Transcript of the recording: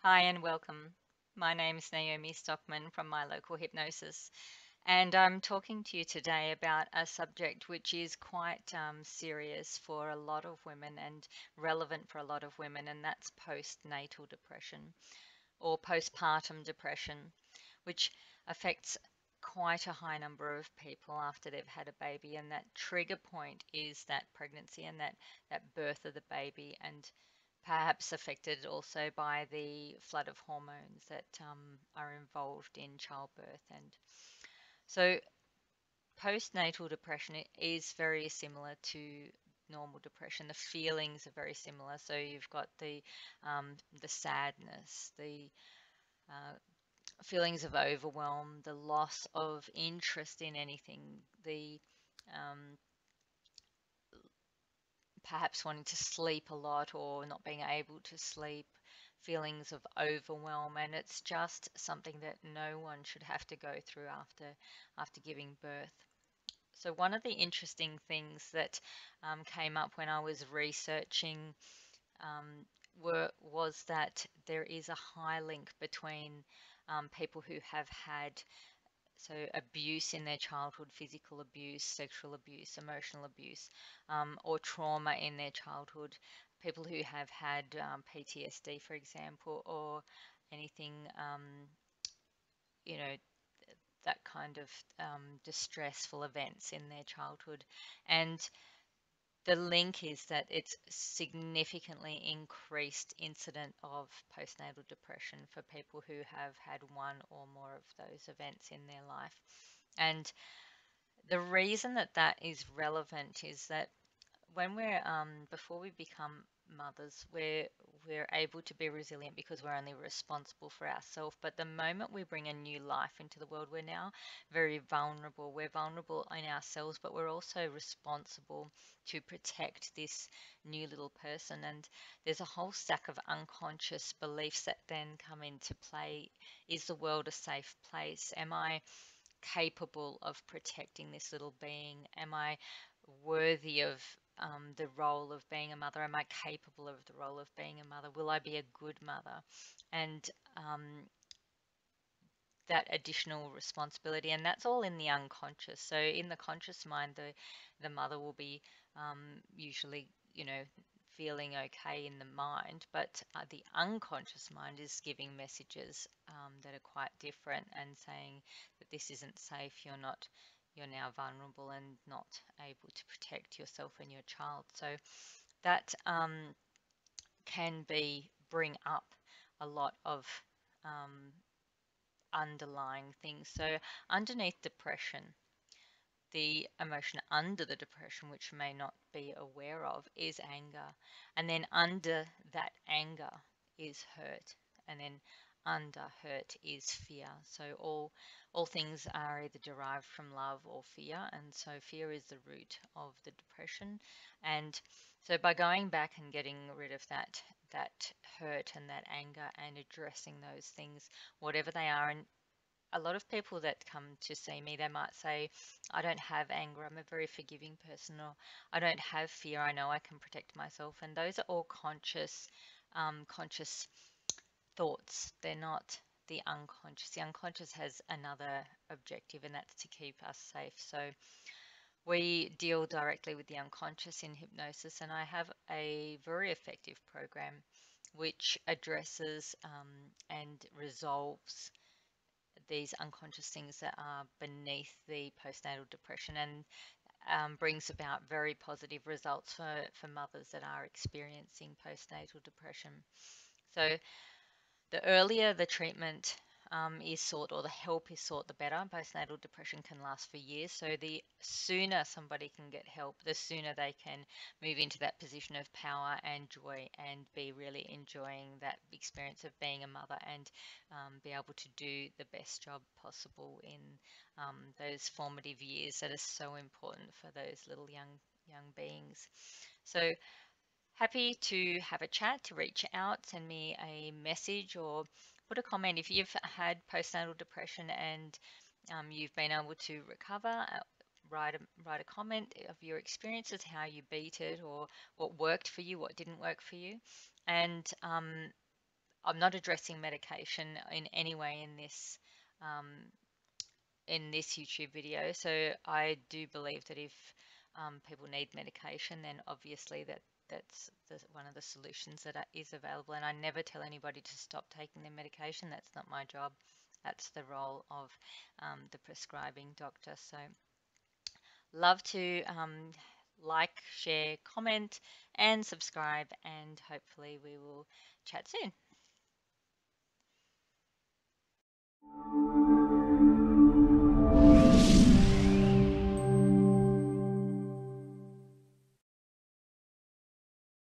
Hi and welcome. My name is Naomi Stockman from my local hypnosis, and I'm talking to you today about a subject which is quite serious for a lot of women and relevant for a lot of women, and that's postnatal depression or postpartum depression, which affects quite a high number of people after they've had a baby. And that trigger point is that pregnancy and that birth of the baby, and perhaps affected also by the flood of hormones that are involved in childbirth. And so postnatal depression is very similar to normal depression. The feelings are very similar. So you've got the sadness, the uh, feelings of overwhelm, the loss of interest in anything, the um, perhaps wanting to sleep a lot or not being able to sleep, feelings of overwhelm, and it's just something that no one should have to go through after giving birth. So one of the interesting things that came up when I was researching um, was that there is a high link between people who have had abuse in their childhood, physical abuse, sexual abuse, emotional abuse, or trauma in their childhood. People who have had PTSD, for example, or anything, you know, that kind of distressful events in their childhood. And the link is that it's significantly increased incident of postnatal depression for people who have had one or more of those events in their life. And the reason that that is relevant is that when we're before we become mothers, we're able to be resilient because we're only responsible for ourselves. But the moment we bring a new life into the world, we're now very vulnerable. We're vulnerable in ourselves, but we're also responsible to protect this new little person. And there's a whole stack of unconscious beliefs that then come into play. Is the world a safe place? Am I capable of protecting this little being? Am I worthy of the role of being a mother? Am I capable of the role of being a mother? Will I be a good mother? And that additional responsibility, and that's all in the unconscious. So in the conscious mind, the mother will be usually, feeling okay in the mind, but the unconscious mind is giving messages that are quite different and saying that this isn't safe. You're now vulnerable and not able to protect yourself and your child. So that can bring up a lot of um, underlying things. So, underneath depression, the emotion under the depression, which you may not be aware of, is anger. And then under that anger is hurt. And then under hurt is fear. So all things are either derived from love or fear. And so fear is the root of the depression. And so by going back and getting rid of that hurt and that anger and addressing those things, whatever they are, and a lot of people that come to see me, they might say, I don't have anger, I'm a very forgiving person, or I don't have fear, I know I can protect myself. And those are all conscious thoughts. They're not the unconscious. The unconscious has another objective, and that's to keep us safe. So we deal directly with the unconscious in hypnosis, and I have a very effective program which addresses and resolves these unconscious things that are beneath the postnatal depression, and brings about very positive results for mothers that are experiencing postnatal depression. So the earlier the treatment is sought, or the help is sought, the better. Postnatal depression can last for years. So the sooner somebody can get help, the sooner they can move into that position of power and joy and be really enjoying that experience of being a mother, and be able to do the best job possible in those formative years that are so important for those little young beings. So happy to have a chat, to reach out, send me a message, or put a comment. If you've had postnatal depression and you've been able to recover, write a comment of your experiences, how you beat it, or what worked for you, what didn't work for you. And I'm not addressing medication in any way um, in this YouTube video. So I do believe that if people need medication, then obviously that's one of the solutions that is available. And I never tell anybody to stop taking their medication. That's not my job. That's the role of the prescribing doctor. So love to like, share, comment, and subscribe, and hopefully we will chat soon.